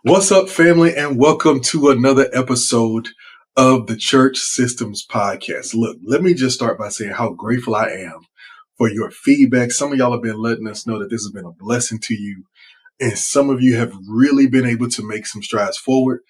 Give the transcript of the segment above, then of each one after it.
What's up, family, and welcome to another episode of the Church Systems Podcast. Look, let me just start by saying how grateful I am for your feedback. Some of y'all have been letting us know that this has been a blessing to you, and some of you have really been able to make some strides forward,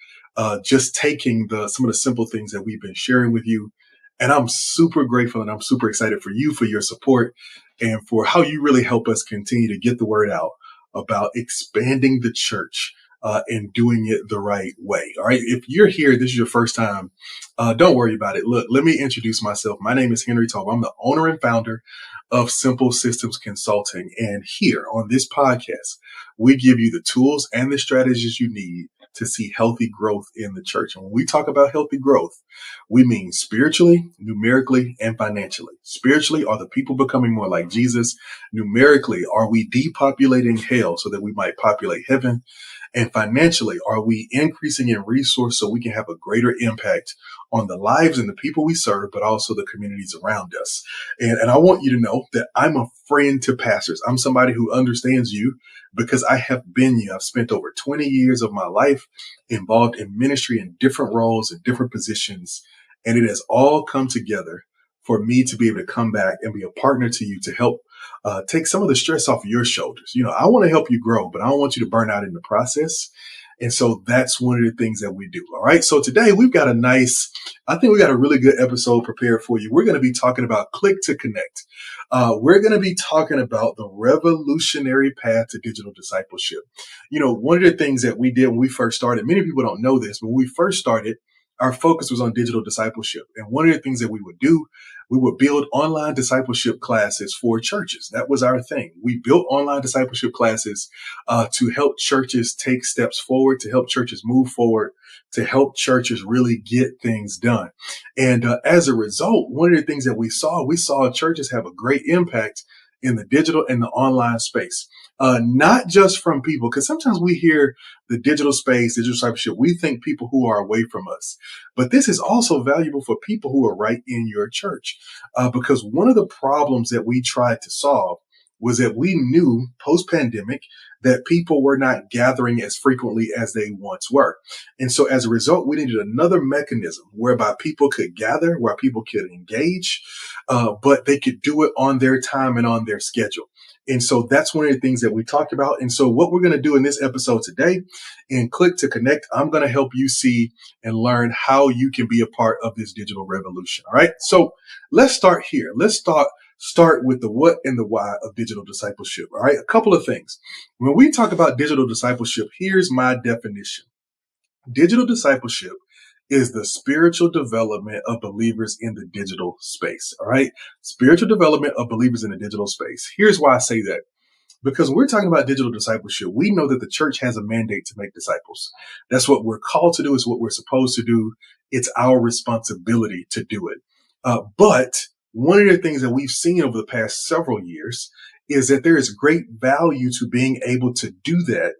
just taking some of the simple things that we've been sharing with you. And I'm super grateful and I'm super excited for you, for your support, and for how you really help us continue to get the word out about expanding the church and doing it the right way. All right. If you're here, this is your first time, don't worry about it. Look, let me introduce myself. My name is Henry Tolbert. I'm the owner and founder of Simple Systems Consulting. And here on this podcast, we give you the tools and the strategies you need to see healthy growth in the church. And when we talk about healthy growth, we mean spiritually, numerically, and financially. Spiritually, are the people becoming more like Jesus? Numerically, are we depopulating hell so that we might populate heaven? And financially, are we increasing in resource so we can have a greater impact on the lives and the people we serve, but also the communities around us? And I want you to know that I'm a friend to pastors. I'm somebody who understands you because I have been you. I've spent over 20 years of my life involved in ministry in different roles and different positions. And it has all come together for me to be able to come back and be a partner to you to help take some of the stress off of your shoulders. You know, I want to help you grow, but I don't want you to burn out in the process. And so that's one of the things that we do. All right. So today we've got I think we got a really good episode prepared for you. We're going to be talking about Click to Connect. We're going to be talking about the revolutionary path to digital discipleship. You know, one of the things that we did when we first started, many people don't know this, but when we first started, our focus was on digital discipleship. And one of the things that we would do, we would build online discipleship classes for churches. That was our thing. We built online discipleship classes to help churches take steps forward, to help churches move forward, to help churches really get things done. And as a result, one of the things that we saw churches have a great impact in the digital and the online space. Not just from people, because sometimes we hear the digital space, digital discipleship, we think people who are away from us. But this is also valuable for people who are right in your church. Because one of the problems that we tried to solve was that we knew post-pandemic that people were not gathering as frequently as they once were. And so as a result, we needed another mechanism whereby people could gather, where people could engage, but they could do it on their time and on their schedule. And so that's one of the things that we talked about. And so what we're going to do in this episode today in Click to Connect, I'm going to help you see and learn how you can be a part of this digital revolution. All right. So let's start here. Let's start with the what and the why of digital discipleship. All right. A couple of things. When we talk about digital discipleship, here's my definition. Digital discipleship is the spiritual development of believers in the digital space. All right. Spiritual development of believers in the digital space. Here's why I say that. Because when we're talking about digital discipleship, we know that the church has a mandate to make disciples. That's what we're called to do. It's what we're supposed to do. It's our responsibility to do it. But one of the things that we've seen over the past several years is that there is great value to being able to do that,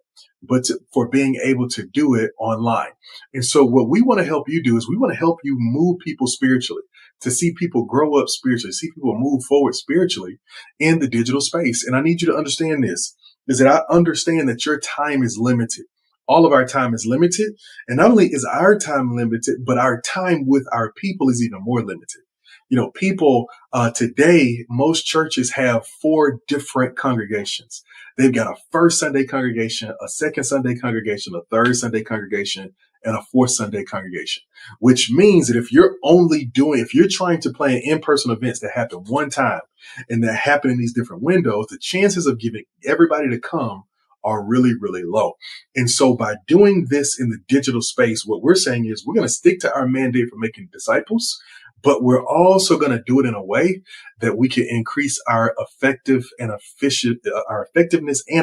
for being able to do it online. And so what we want to help you do is we want to help you move people spiritually, to see people grow up spiritually, see people move forward spiritually in the digital space. And I need you to understand this, is that I understand that your time is limited. All of our time is limited. And not only is our time limited, but our time with our people is even more limited. You know, people today, most churches have 4 different congregations. They've got a first Sunday congregation, a second Sunday congregation, a third Sunday congregation, and a fourth Sunday congregation, which means that if you're trying to plan in-person events that happen one time and that happen in these different windows, the chances of getting everybody to come are really, really low. And so by doing this in the digital space, what we're saying is we're going to stick to our mandate for making disciples, but we're also going to do it in a way that we can increase our effectiveness and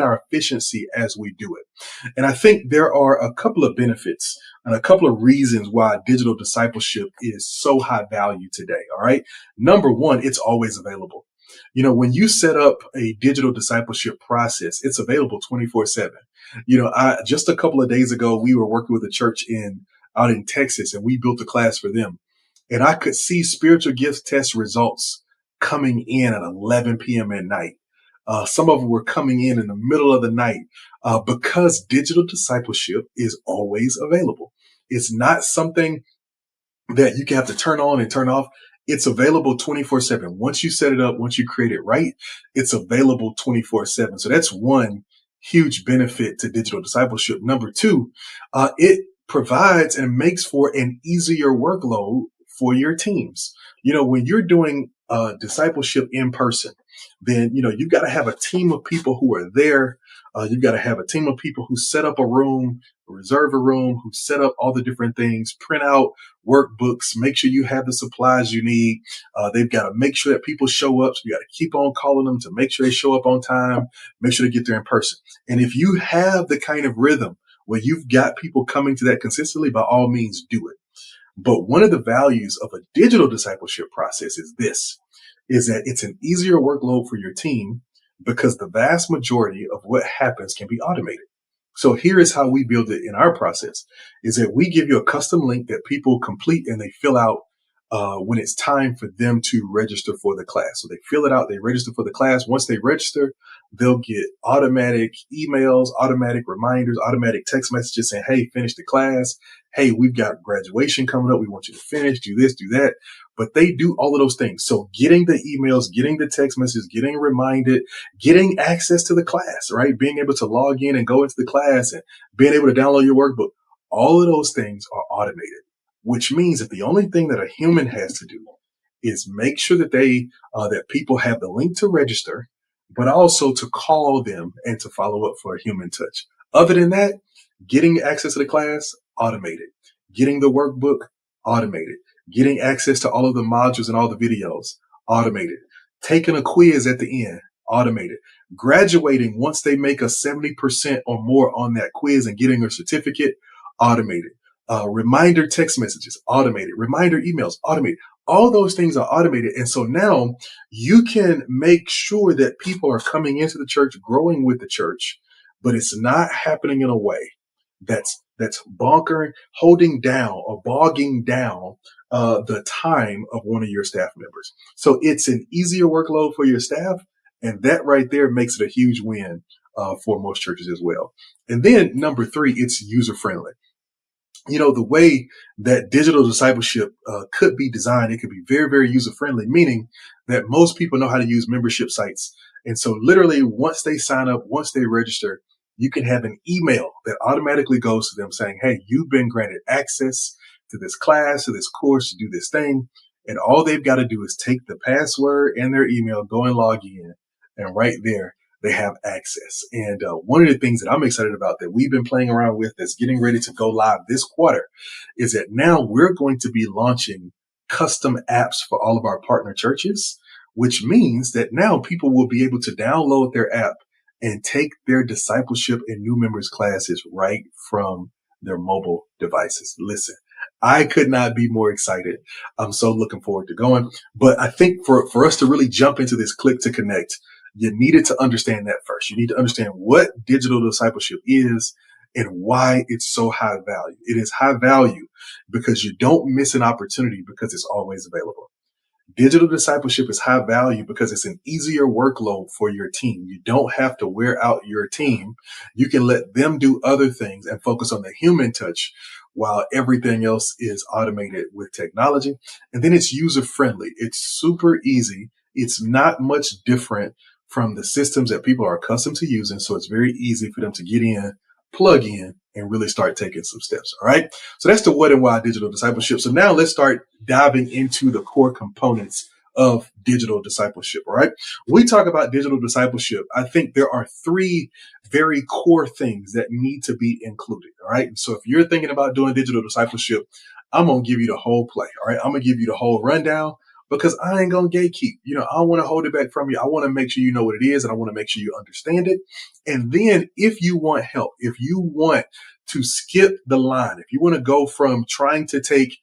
our efficiency as we do it. And I think there are a couple of benefits and a couple of reasons why digital discipleship is so high value today. All right. Number one, it's always available. You know, when you set up a digital discipleship process, it's available 24/7. You know, just a couple of days ago, we were working with a church out in Texas, and we built a class for them. And I could see spiritual gifts test results coming in at 11 p.m. at night. Some of them were coming in the middle of the night because digital discipleship is always available. It's not something that you can have to turn on and turn off. It's available 24/7. Once you set it up, once you create it right, it's available 24/7. So that's one huge benefit to digital discipleship. Number two, it provides and makes for an easier workload for your teams. When you're doing discipleship in person, then, you've got to have a team of people who are there. You've got to have a team of people who set up a room, reserve a room, who set up all the different things, print out workbooks, make sure you have the supplies you need. They've got to make sure that people show up. So you got to keep on calling them to make sure they show up on time, make sure they get there in person. And if you have the kind of rhythm where you've got people coming to that consistently, by all means, do it. But one of the values of a digital discipleship process is that it's an easier workload for your team because the vast majority of what happens can be automated. So here is how we build it in our process is that we give you a custom link that people complete and they fill out when it's time for them to register for the class. So they fill it out, they register for the class. Once they register, they'll get automatic emails, automatic reminders, automatic text messages saying, hey, finish the class. Hey, we've got graduation coming up. We want you to finish, do this, do that. But they do all of those things. So getting the emails, getting the text messages, getting reminded, getting access to the class, right? Being able to log in and go into the class and being able to download your workbook. All of those things are automated, which means that the only thing that a human has to do is make sure that that people have the link to register, but also to call them and to follow up for a human touch. Other than that, getting access to the class, automated. Getting the workbook, automated. Getting access to all of the modules and all the videos, automated. Taking a quiz at the end, automated. Graduating once they make a 70% or more on that quiz and getting a certificate, automated. Reminder text messages, automated. Reminder emails, automated. All those things are automated. And so now you can make sure that people are coming into the church, growing with the church, but it's not happening in a way that's holding down or bogging down the time of one of your staff members. So it's an easier workload for your staff. And that right there makes it a huge win for most churches as well. And then number three, it's user friendly. The way that digital discipleship could be designed, it could be very, very user friendly, meaning that most people know how to use membership sites. And so literally once they sign up, once they register, you can have an email that automatically goes to them saying, hey, you've been granted access to this class, to this course, to do this thing. And all they've got to do is take the password and their email, go and log in. And right there, they have access. And one of the things that I'm excited about that we've been playing around with that's getting ready to go live this quarter is that now we're going to be launching custom apps for all of our partner churches, which means that now people will be able to download their app and take their discipleship and new members classes right from their mobile devices. Listen, I could not be more excited. I'm so looking forward to going. But I think for us to really jump into this Click to Connect, you needed to understand that first. You need to understand what digital discipleship is and why it's so high value. It is high value because you don't miss an opportunity because it's always available. Digital discipleship is high value because it's an easier workload for your team. You don't have to wear out your team. You can let them do other things and focus on the human touch while everything else is automated with technology. And then it's user friendly. It's super easy. It's not much different from the systems that people are accustomed to using. So it's very easy for them to get in, plug in, and really start taking some steps. All right. So that's the what and why digital discipleship. So now let's start diving into the core components of digital discipleship. All right. When we talk about digital discipleship, I think there are three very core things that need to be included. All right. And so if you're thinking about doing digital discipleship, I'm going to give you the whole play. All right. I'm going to give you the whole rundown because I ain't going to gatekeep. I don't want to hold it back from you. I want to make sure you know what it is and I want to make sure you understand it. And then if you want help, if you want to skip the line, if you want to go from trying to take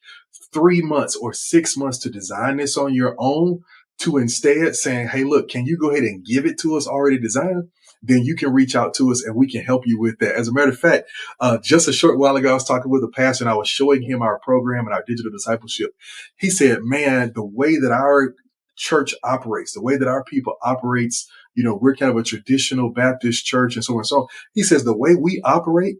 3 months or 6 months to design this on your own to instead saying, hey, look, can you go ahead and give it to us already designed? Then you can reach out to us and we can help you with that. As a matter of fact, just a short while ago, I was talking with a pastor and I was showing him our program and our digital discipleship. He said, man, the way that our church operates, the way that our people operates we're kind of a traditional Baptist church and so on and so on. He says the way we operate,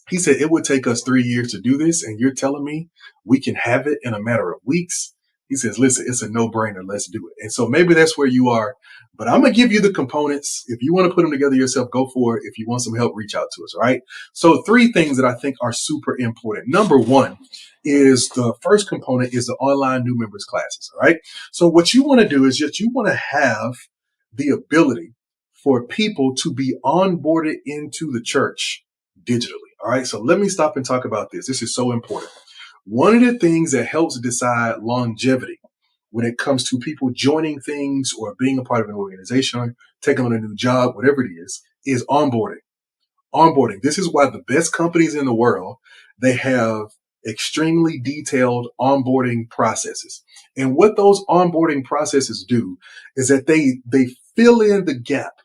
he said it would take us 3 years to do this, and you're telling me we can have it in a matter of weeks. He says, listen, it's a no-brainer. Let's do it. And so maybe that's where you are, but I'm going to give you the components. If you want to put them together yourself, go for it. If you want some help, reach out to us. All right. So 3 things that I think are super important. Number 1 is the first component is the online new members classes. All right. So what you want to do is just you want to have the ability for people to be onboarded into the church digitally. All right. So let me stop and talk about this. This is so important. One of the things that helps decide longevity when it comes to people joining things or being a part of an organization, taking on a new job, whatever it is onboarding. Onboarding. This is why the best companies in the world, they have extremely detailed onboarding processes. And what those onboarding processes do is that they fill in the gap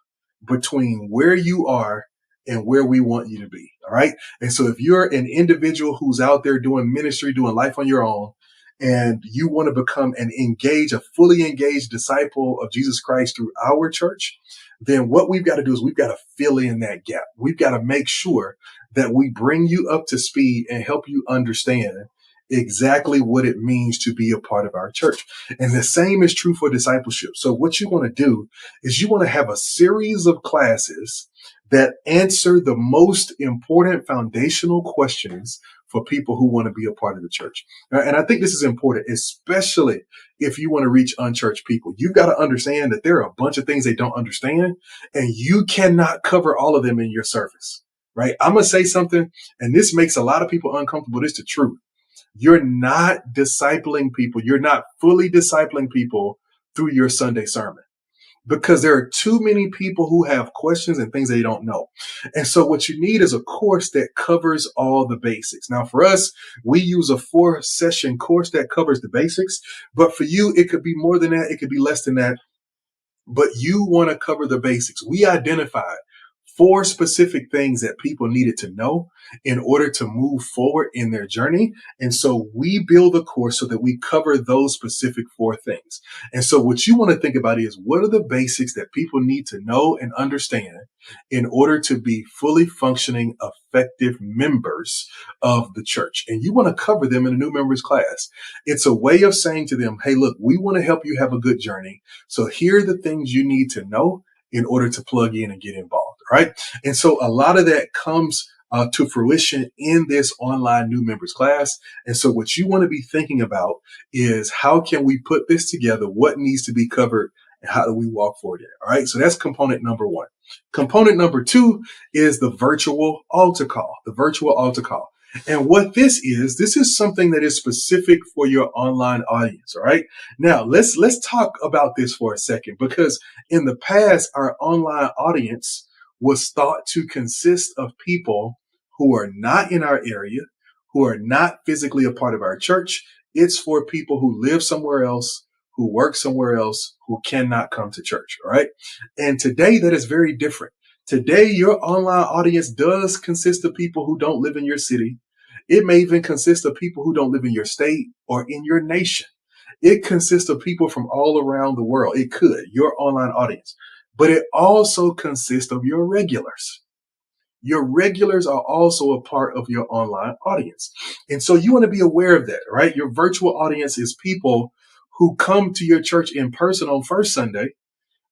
between where you are and where we want you to be. All right. And so if you're an individual who's out there doing ministry, doing life on your own, and you want to become a fully engaged disciple of Jesus Christ through our church, then what we've got to do is we've got to fill in that gap. We've got to make sure that we bring you up to speed and help you understand exactly what it means to be a part of our church. And the same is true for discipleship. So what you want to do is you want to have a series of classes that answer the most important foundational questions for people who want to be a part of the church. And I think this is important, especially if you want to reach unchurched people. You've got to understand that there are a bunch of things they don't understand, and you cannot cover all of them in your service, right? I'm going to say something, and this makes a lot of people uncomfortable. It's the truth. You're not discipling people. You're not fully discipling people through your Sunday sermon, because there are too many people who have questions and things they don't know. And so what you need is a course that covers all the basics. Now, for us, we use a 4-session course that covers the basics, but for you, it could be more than that. It could be less than that, but you want to cover the basics. We identified 4 specific things that people needed to know in order to move forward in their journey. And so we build a course so that we cover those specific 4 things. And so what you want to think about is, what are the basics that people need to know and understand in order to be fully functioning, effective members of the church? And you want to cover them in a new members class. It's a way of saying to them, hey, look, we want to help you have a good journey. So here are the things you need to know in order to plug in and get involved, right? And so a lot of that comes to fruition in this online new members class. And so what you want to be thinking about is, how can we put this together? What needs to be covered? And how do we walk forward in it? All right. So that's component number 1. Component number 2 is the virtual altar call, And what this is something that is specific for your online audience. All right. Now let's talk about this for a second, because in the past, our online audience was thought to consist of people who are not in our area, who are not physically a part of our church. It's for people who live somewhere else, who work somewhere else, who cannot come to church. All right. And today that is very different. Today, your online audience does consist of people who don't live in your city. It may even consist of people who don't live in your state or in your nation. It consists of people from all around the world. It could, your online audience. But it also consists of your regulars. Your regulars are also a part of your online audience. And so you want to be aware of that, right? Your virtual audience is people who come to your church in person on first Sunday,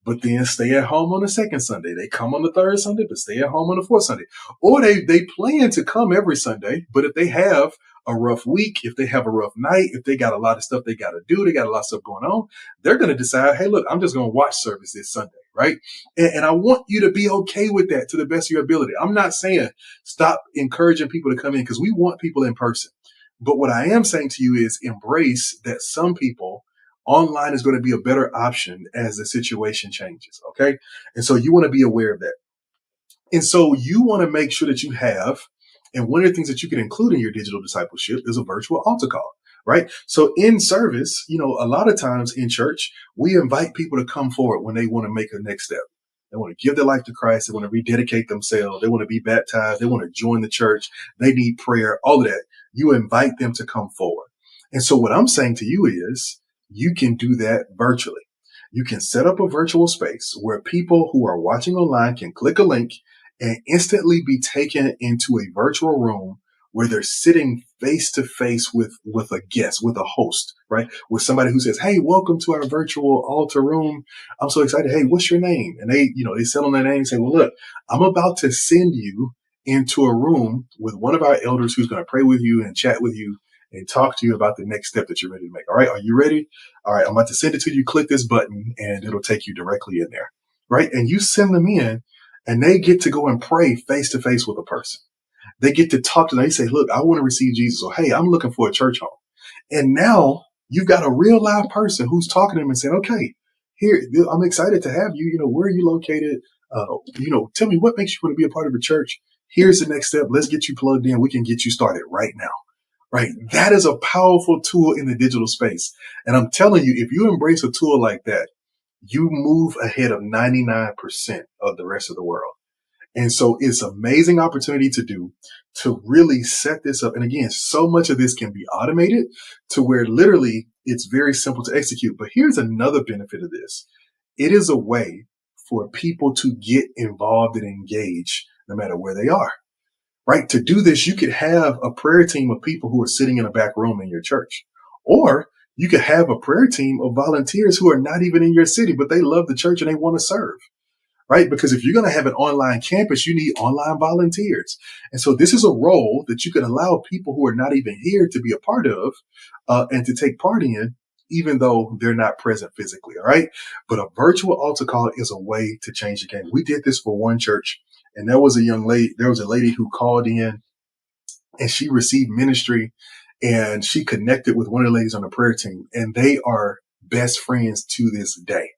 but then stay at home on the second Sunday. They come on the third Sunday, but stay at home on the fourth Sunday. Or they plan to come every Sunday, but if they have a rough week, if they have a rough night, if they got a lot of stuff they got to do, they got a lot of stuff going on, they're going to decide, hey, look, I'm just going to watch service this Sunday, right? And I want you to be okay with that to the best of your ability. I'm not saying stop encouraging people to come in, because we want people in person. But what I am saying to you is, embrace that some people, online is going to be a better option as the situation changes. Okay. And so you want to be aware of that. And so you want to make sure that you have, and one of the things that you can include in your digital discipleship is a virtual altar call, right? So in service, a lot of times in church, we invite people to come forward when they want to make a next step. They want to give their life to Christ. They want to rededicate themselves. They want to be baptized. They want to join the church. They need prayer, all of that. You invite them to come forward. And so what I'm saying to you is, you can do that virtually. You can set up a virtual space where people who are watching online can click a link and instantly be taken into a virtual room where they're sitting face to face with a guest, with a host, right? With somebody who says, "Hey, welcome to our virtual altar room. I'm so excited. Hey, what's your name?" And they settle their name and say, "Well, look, I'm about to send you into a room with one of our elders who's going to pray with you and chat with you and talk to you about the next step that you're ready to make. All right. Are you ready? All right. I'm about to send it to you. Click this button and it'll take you directly in there." Right. And you send them in and they get to go and pray face to face with a person. They get to talk to them. They say, "Look, I want to receive Jesus," or, "Hey, I'm looking for a church home." And now you've got a real live person who's talking to them and saying, "Okay, here, I'm excited to have you. Where are you located? Tell me what makes you want to be a part of a church. Here's the next step. Let's get you plugged in. We can get you started right now." Right. That is a powerful tool in the digital space. And I'm telling you, if you embrace a tool like that, you move ahead of 99% of the rest of the world. And so it's an amazing opportunity to really set this up. And again, so much of this can be automated to where literally it's very simple to execute. But here's another benefit of this. It is a way for people to get involved and engage no matter where they are. Right? To do this, you could have a prayer team of people who are sitting in a back room in your church. Or you could have a prayer team of volunteers who are not even in your city, but they love the church and they want to serve. Right? Because if you're going to have an online campus, you need online volunteers. And so this is a role that you can allow people who are not even here to be a part of and to take part in, even though they're not present physically. All right. But a virtual altar call is a way to change the game. We did this for one church, and there was a lady who called in and she received ministry and she connected with one of the ladies on the prayer team, and they are best friends to this day.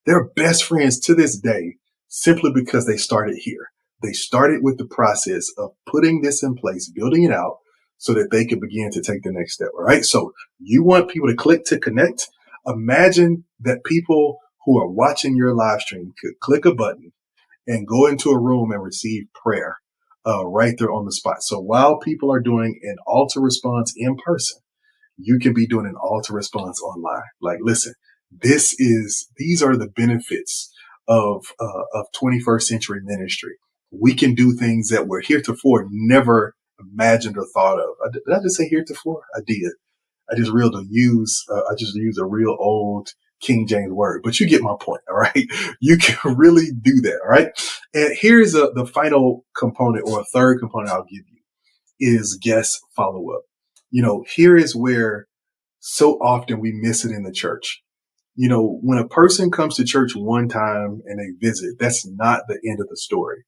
They're best friends to this day simply because they started here. They started with the process of putting this in place, building it out so that they could begin to take the next step. All right. So you want people to click to connect. Imagine that people who are watching your live stream could click a button and go into a room and receive prayer right there on the spot. So while people are doing an altar response in person, you can be doing an altar response online. Like, listen, these are the benefits of 21st century ministry. We can do things that were heretofore never imagined or thought of. Did I just say heretofore? I did. I just used a real old King James word, but you get my point. All right. You can really do that. All right. And here's the final component, or a third component I'll give you, is guest follow up. Here is where so often we miss it in the church. When a person comes to church one time and they visit, that's not the end of the story.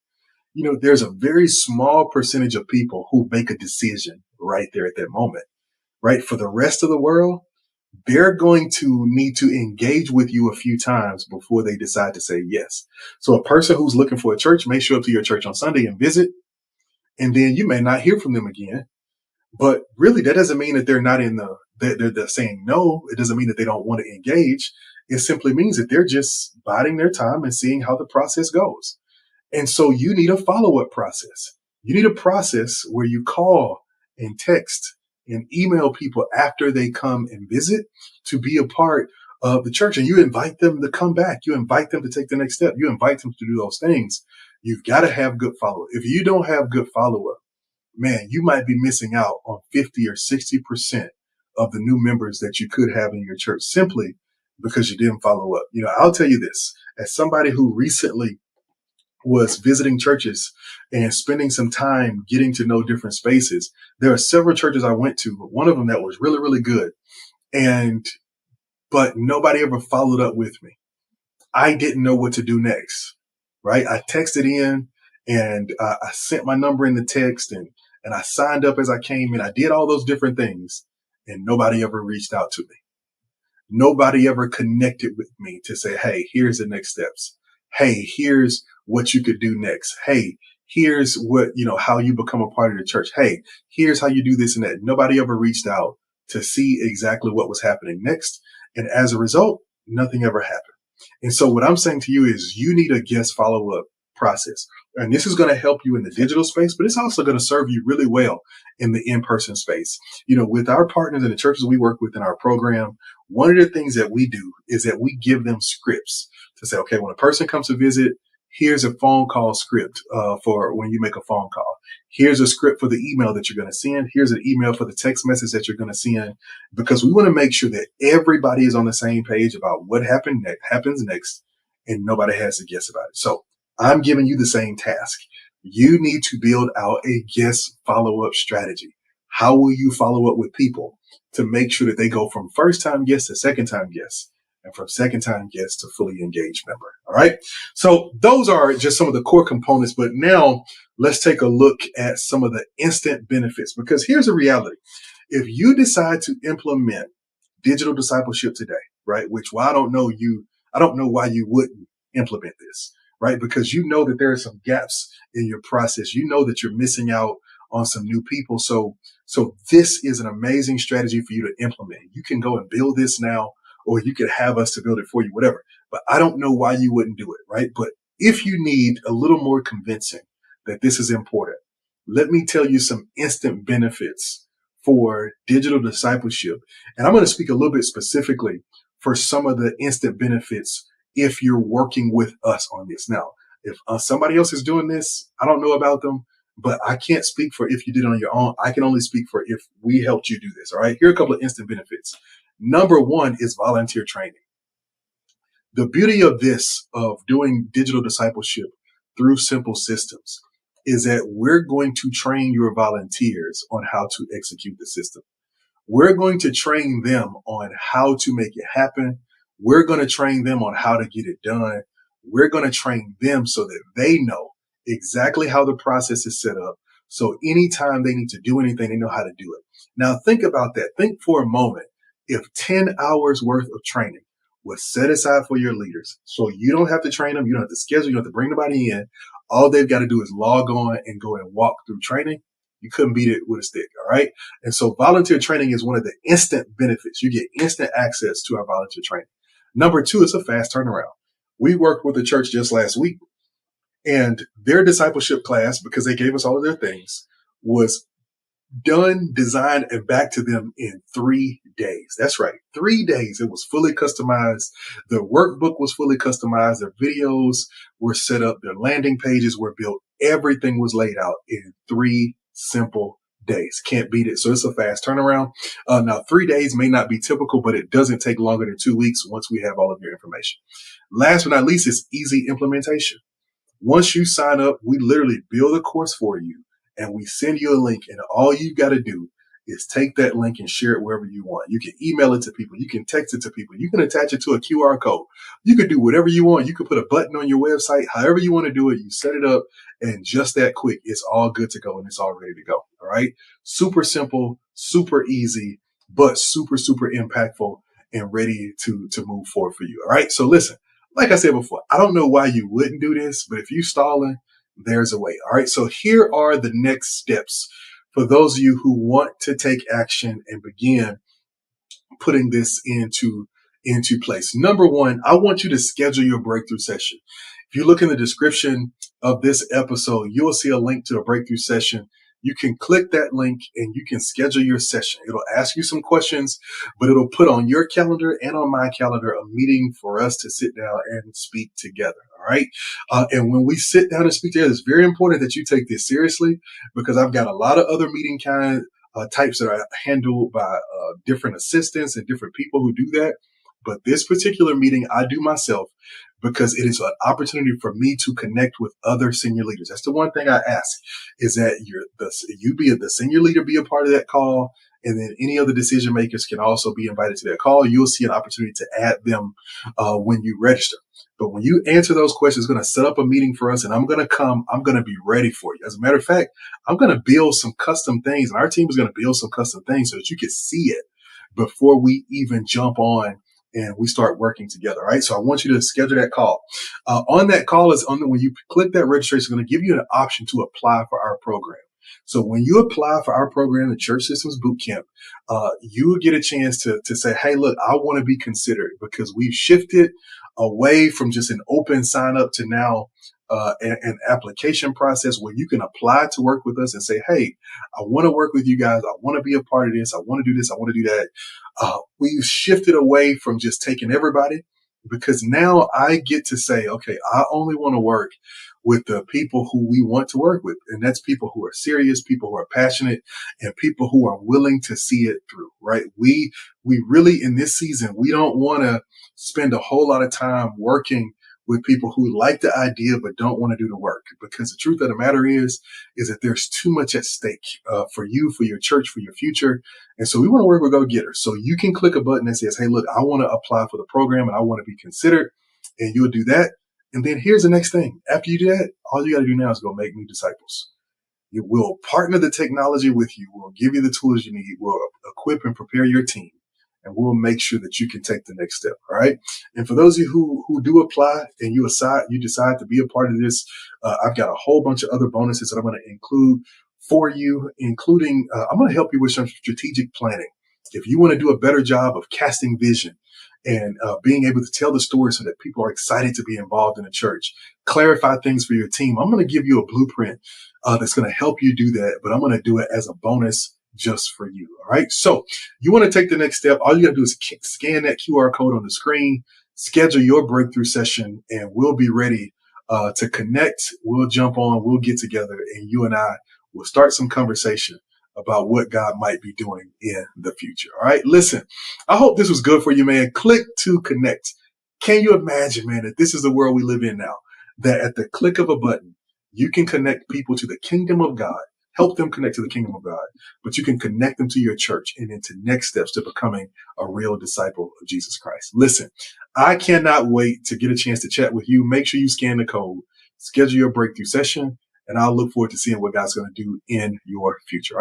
There's a very small percentage of people who make a decision right there at that moment, right? For the rest of the world, they're going to need to engage with you a few times before they decide to say yes. So a person who's looking for a church may show up to your church on Sunday and visit, and then you may not hear from them again. But really, that doesn't mean that they're saying no. It doesn't mean that they don't want to engage. It simply means that they're just biding their time and seeing how the process goes. And so you need a follow-up process. You need a process where you call and text and email people after they come and visit to be a part of the church. And you invite them to come back. You invite them to take the next step. You invite them to do those things. You've got to have good follow-up. If you don't have good follow-up, man, you might be missing out on 50 or 60% of the new members that you could have in your church simply because you didn't follow up. I'll tell you this, as somebody who recently was visiting churches and spending some time getting to know different spaces, there are several churches I went to, but one of them that was really, really good. But nobody ever followed up with me. I didn't know what to do next, right? I texted in and I sent my number in the text and I signed up as I came in. I did all those different things and nobody ever reached out to me. Nobody ever connected with me to say, hey, here's the next steps. Hey, here's what you could do next. Hey, here's how you become a part of the church. Hey, here's how you do this and that. Nobody ever reached out to see exactly what was happening next. And as a result, nothing ever happened. And so what I'm saying to you is you need a guest follow-up process. And this is going to help you in the digital space, but it's also going to serve you really well in the in-person space. With our partners in the churches we work with in our program, one of the things that we do is that we give them scripts to say, okay, when a person comes to visit, here's a phone call script for when you make a phone call. Here's a script for the email that you're going to send. Here's an email for the text message that you're going to send, because we want to make sure that everybody is on the same page about what happens next, and nobody has to guess about it. So I'm giving you the same task. You need to build out a guest follow-up strategy. How will you follow up with people to make sure that they go from first-time guest to second-time guest, and from second-time guest to fully engaged member? All right. So those are just some of the core components. But now let's take a look at some of the instant benefits, because here's the reality. If you decide to implement digital discipleship today, right, I don't know why you wouldn't implement this, right? Because you know that there are some gaps in your process. You know that you're missing out on some new people. So this is an amazing strategy for you to implement. You can go and build this now, or you could have us to build it for you, whatever. But I don't know why you wouldn't do it, right? But if you need a little more convincing that this is important, let me tell you some instant benefits for digital discipleship. And I'm going to speak a little bit specifically for some of the instant benefits if you're working with us on this. Now, if somebody else is doing this, I don't know about them, but I can't speak for if you did it on your own. I can only speak for if we helped you do this. All right. Here are a couple of instant benefits. Number one is volunteer training. The beauty of doing digital discipleship through simple systems is that we're going to train your volunteers on how to execute the system. We're going to train them on how to make it happen. We're going to train them on how to get it done. We're going to train them so that they know exactly how the process is set up. So anytime they need to do anything, they know how to do it. Now think about that. Think for a moment. If 10 hours worth of training was set aside for your leaders, so you don't have to train them, you don't have to schedule, you don't have to bring nobody in. All they've got to do is log on and go and walk through training. You couldn't beat it with a stick. All right. And so volunteer training is one of the instant benefits. You get instant access to our volunteer training. Number two is a fast turnaround. We worked with the church just last week, and their discipleship class, because they gave us all of their things, was done, designed, and back to them in 3 days. That's right. 3 days. It was fully customized. The workbook was fully customized. Their videos were set up. Their landing pages were built. Everything was laid out in 3 simple days. Can't beat it. So it's a fast turnaround. Now, 3 days may not be typical, but it doesn't take longer than 2 weeks once we have all of your information. Last but not least is easy implementation. Once you sign up, we literally build a course for you, and we send you a link, and all you got to do is take that link and share it wherever you want. You can email it to people. You can text it to people. You can attach it to a QR code. You can do whatever you want. You can put a button on your website. However you want to do it, you set it up, and just that quick, it's all good to go, and it's all ready to go. All right. Super simple, super easy, but super, super impactful and ready to move forward for you. All right. So listen, like I said before, I don't know why you wouldn't do this, but if you're stalling, there's a way. All right. So here are the next steps for those of you who want to take action and begin putting this into place. Number one, I want you to schedule your breakthrough session. If you look in the description of this episode, you will see a link to a breakthrough session. You can click that link and you can schedule your session. It'll ask you some questions, but it'll put on your calendar and on my calendar a meeting for us to sit down and speak together. All right. And when we sit down and speak together, it's very important that you take this seriously, because I've got a lot of other meeting types that are handled by different assistants and different people who do that. But this particular meeting I do myself, because it is an opportunity for me to connect with other senior leaders. That's the one thing I ask, is that the senior leader be a part of that call, and then any other decision makers can also be invited to that call. You'll see an opportunity to add them when you register. But when you answer those questions, it's going to set up a meeting for us, and I'm going to be ready for you. As a matter of fact, I'm going to build some custom things, and our team is going to build some custom things so that you can see it before we even jump on and we start working together. All right. So I want you to schedule that call. On that call when you click that registration, it's going to give you an option to apply for our program. So when you apply for our program, the Church Systems Bootcamp, you will get a chance to say, hey, look, I want to be considered, because we've shifted away from just an open sign up to now an application process where you can apply to work with us and say, hey, I want to work with you guys. I want to be a part of this. I want to do this. I want to do that. We've shifted away from just taking everybody, because now I get to say, okay, I only want to work with the people who we want to work with. And that's people who are serious, people who are passionate, and people who are willing to see it through, right? We really, in this season, we don't want to spend a whole lot of time working with people who like the idea but don't want to do the work, because the truth of the matter is that there's too much at stake for you, for your church, for your future. And so we want to work with go-getters. So you can click a button that says, hey, look, I want to apply for the program and I want to be considered. And you'll do that. And then here's the next thing. After you do that, all you got to do now is go make new disciples. We'll partner the technology with you. We'll give you the tools you need. We'll equip and prepare your team. And we'll make sure that you can take the next step. All right. And for those of you who do apply and you decide to be a part of this, I've got a whole bunch of other bonuses that I'm going to include for you, including I'm going to help you with some strategic planning. If you want to do a better job of casting vision and being able to tell the story so that people are excited to be involved in the church, clarify things for your team, I'm going to give you a blueprint that's going to help you do that. But I'm going to do it as a bonus just for you. All right. So you want to take the next step. All you got to do is scan that QR code on the screen, schedule your breakthrough session, and we'll be ready to connect. We'll jump on, we'll get together, and you and I will start some conversation about what God might be doing in the future. All right. Listen, I hope this was good for you, man. Click to connect. Can you imagine, man, that this is the world we live in now, that at the click of a button, you can connect people to the kingdom of God, help them connect to the kingdom of God, but you can connect them to your church and into next steps to becoming a real disciple of Jesus Christ. Listen, I cannot wait to get a chance to chat with you. Make sure you scan the code, schedule your breakthrough session, and I'll look forward to seeing what God's going to do in your future. All right.